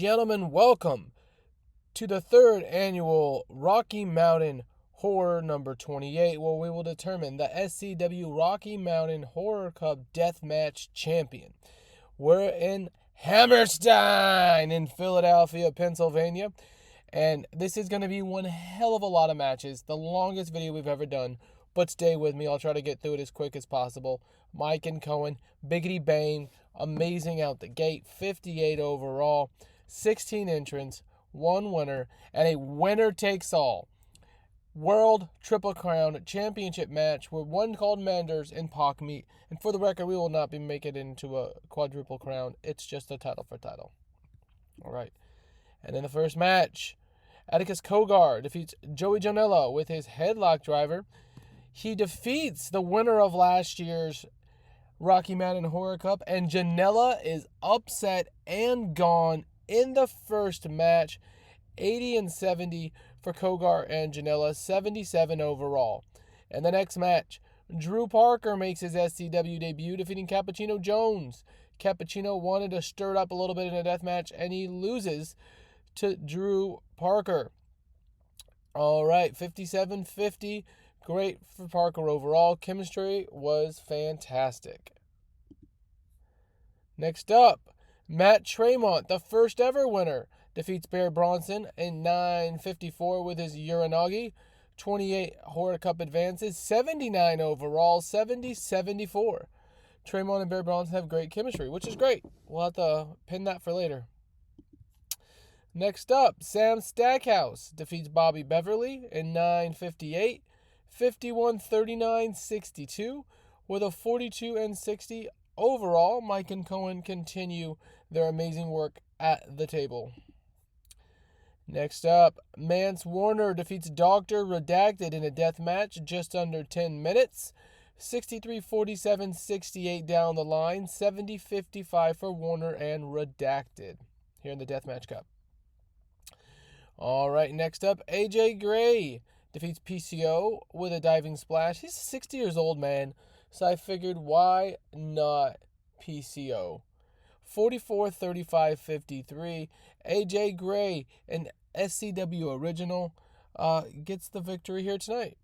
Gentlemen, welcome to the third annual Rocky Mountain Horror number 28, where we will determine the SCW Rocky Mountain Horror Cup Deathmatch Champion. We're in Hammerstein in Philadelphia, Pennsylvania, and this is going to be one hell of a lot of matches, the longest video we've ever done, but stay with me. I'll try to get through it as quick as possible. Mike and Cohen, biggity bang, amazing out the gate, 58 overall. 16 entrants, 1 winner, and a winner-takes-all World Triple Crown Championship match where one called Manders and Pac meet. And for the record, we will not be making it into a quadruple crown. It's just a title for title. All right. And in the first match, Atticus Cogar defeats Joey Janela with his headlock driver. He defeats the winner of last year's Rocky Mountain Horror Cup, and Janela is upset and gone in the first match. 80-70 for Cogar and Janela, 77 overall. And the next match, Drew Parker makes his SCW debut, defeating Cappuccino Jones. Cappuccino wanted to stir it up a little bit in a death match, and he loses to Drew Parker. All right, 57-50. Great for Parker overall. Chemistry was fantastic. Next up, Matt Tremont, the first ever winner, defeats Bear Bronson in 9:54 with his Uranagi. 28 Horror Cup advances, 79 overall, 70-74. Tremont and Bear Bronson have great chemistry, which is great. We'll have to pin that for later. Next up, Sam Stackhouse defeats Bobby Beverly in 9:58, 51-39-62 with a 42-60 overall. Mike and Cohen continue their amazing work at the table. Next up, Mance Warner defeats Dr. Redacted in a death match just under 10 minutes. 63-47-68 down the line. 70-55 for Warner and Redacted here in the Deathmatch Cup. All right, next up, AJ Gray defeats PCO with a diving splash. He's 60 years old, man, so I figured why not PCO. 44-35-53. AJ Gray, an SCW original, gets the victory here tonight.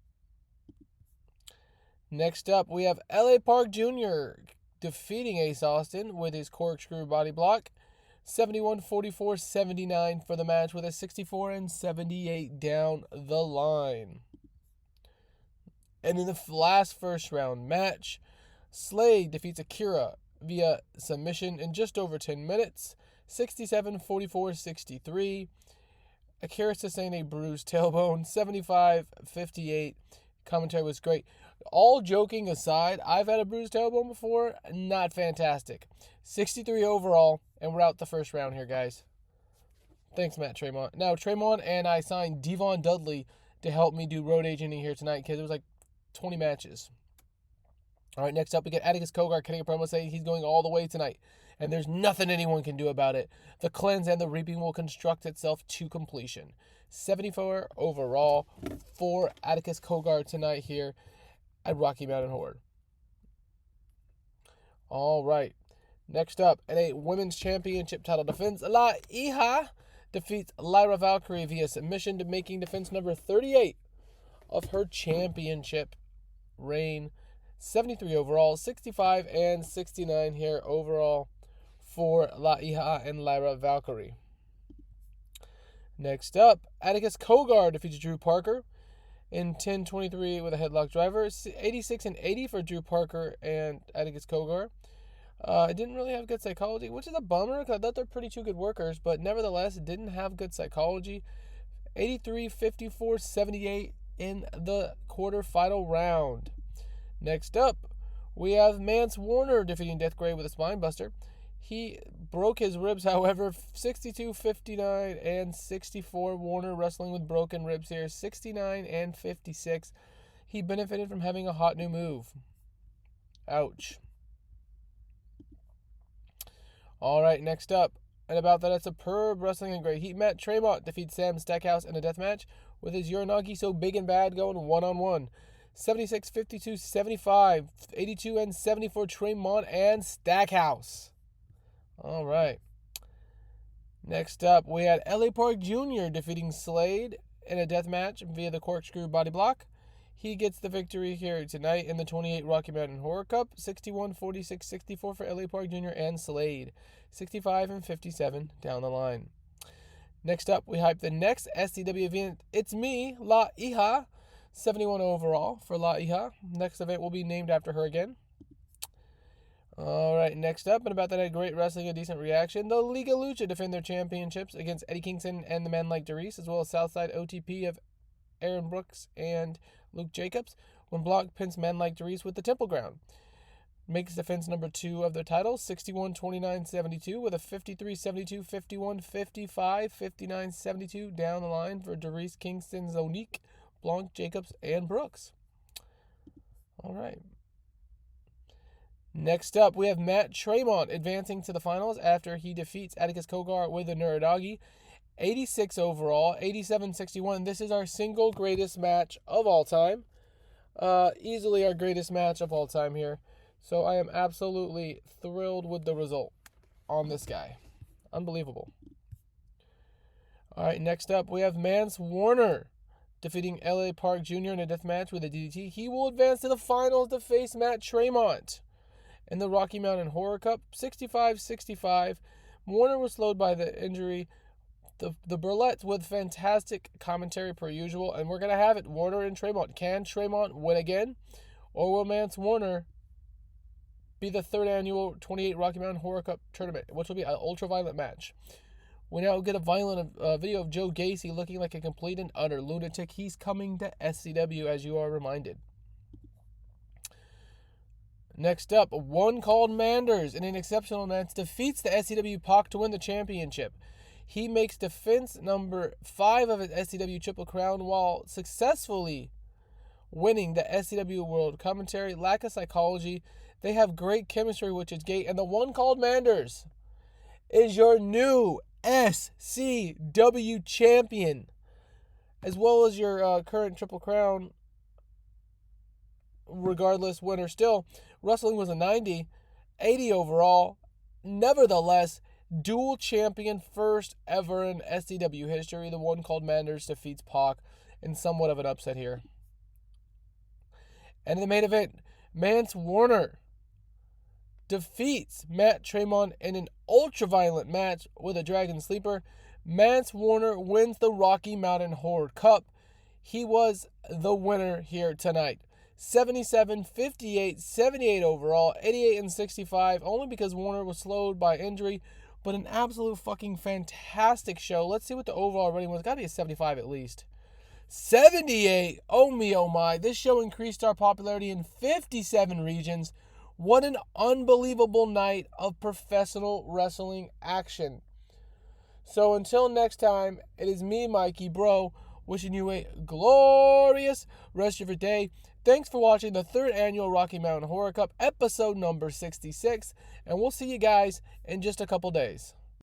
Next up, we have LA Park Jr. defeating Ace Austin with his corkscrew body block. 71-44-79 for the match with a 64-78 down the line. And in the last first round match, Slade defeats Akira via submission in just over 10 minutes. 67-44-63. Akira sustained a bruised tailbone. 75-58. Commentary was great. All joking aside, I've had a bruised tailbone before. Not fantastic. 63 overall, and we're out the first round here, guys. Thanks, Matt Tremont. Now, Tremont and I signed Devon Dudley to help me do road agenting here tonight because it was like 20 matches. All right, next up, we get Atticus Cogar cutting a promo saying he's going all the way tonight, and there's nothing anyone can do about it. The cleanse and the reaping will construct itself to completion. 74 overall for Atticus Cogar tonight here at Rocky Mountain Horror. All right, next up, in a women's championship title defense, La Hija defeats Lyra Valkyrie via submission, to making defense number 38 of her championship reign. 73 overall, 65-69 here overall for La Hija and Lyra Valkyrie. Next up, Atticus Cogar defeats Drew Parker in 10:23 with a headlock driver. 86-80 for Drew Parker and Atticus Cogar. It didn't really have good psychology, which is a bummer because I thought they're pretty two good workers, but nevertheless, it didn't have good psychology. 83, 54, 78 in the quarterfinal round. Next up, we have Mance Warner defeating Death Gray with a spine buster. He broke his ribs, however, 62, 59, and 64. Warner wrestling with broken ribs here, 69 and 56. He benefited from having a hot new move. Ouch. All right, next up, and about that, a superb wrestling and great heat match. Tremont defeats Sam Stackhouse in a death match with his Uranagi so big and bad going one-on-one. 76, 52, 75, 82, and 74, Tremont and Stackhouse. All right. Next up, we had LA Park Jr. defeating Slade in a death match via the corkscrew body block. He gets the victory here tonight in the 28 Rocky Mountain Horror Cup. 61, 46, 64 for LA Park Jr. and Slade. 65 and 57 down the line. Next up, we hype the next SCW event. It's me, La Hija. 71 overall for La Hija. Next event will be named after her again. All right, next up, and about that, had great wrestling, a decent reaction. The Liga Lucha defend their championships against Eddie Kingston and the men like Darius, as well as Southside OTP of Aaron Brooks and Luke Jacobs, when Block pins men like Darius with the Temple Ground. Makes defense number 2 of their title, 61, 29, 72, with a 53, 72, 51, 55, 59, 72 down the line for Darius, Kingston, Zonique, Blanc, Jacobs, and Brooks. All right. Next up, we have Matt Tremont advancing to the finals after he defeats Atticus Kogar with a Nuradagi. 86 overall, 87-61. This is our single greatest match of all time. Easily our greatest match of all time here. So I am absolutely thrilled with the result on this guy. Unbelievable. All right, next up, we have Mance Warner defeating LA Park Jr. in a death match with a DDT. He will advance to the finals to face Matt Tremont in the Rocky Mountain Horror Cup. 65-65. Warner was slowed by the injury. The Burlettes with fantastic commentary per usual, and we're going to have it. Warner and Tremont. Can Tremont win again? Or will Mance Warner be the 3rd annual 28 Rocky Mountain Horror Cup tournament, which will be an ultra-violent match? We now get a violent video of Joe Gacy looking like a complete and utter lunatic. He's coming to SCW, as you are reminded. Next up, one called Manders in an exceptional match defeats the SCW Pac to win the championship. He makes defense number 5 of his SCW Triple Crown while successfully winning the SCW World Commentary. Lack of psychology. They have great chemistry, which is great. And the one called Manders is your new SCW champion, as well as your current Triple Crown, regardless, winner still. Wrestling was a 90, 80 overall. Nevertheless, dual champion, first ever in SCW history. The one called Manders defeats Pac in somewhat of an upset here. And in the main event, Mance Warner defeats Matt Tremont in an ultra-violent match with a Dragon Sleeper. Mance Warner wins the Rocky Mountain Horror Cup. He was the winner here tonight. 77, 58, 78 overall, 88 and 65, only because Warner was slowed by injury, but an absolute fucking fantastic show. Let's see what the overall rating was. Gotta be a 75 at least. 78! Oh me, oh my. This show increased our popularity in 57 regions. What an unbelievable night of professional wrestling action. So until next time, it is me, Mikey Bro, wishing you a glorious rest of your day. Thanks for watching the 3rd annual Rocky Mountain Horror Cup, episode number 66, and we'll see you guys in just a couple days.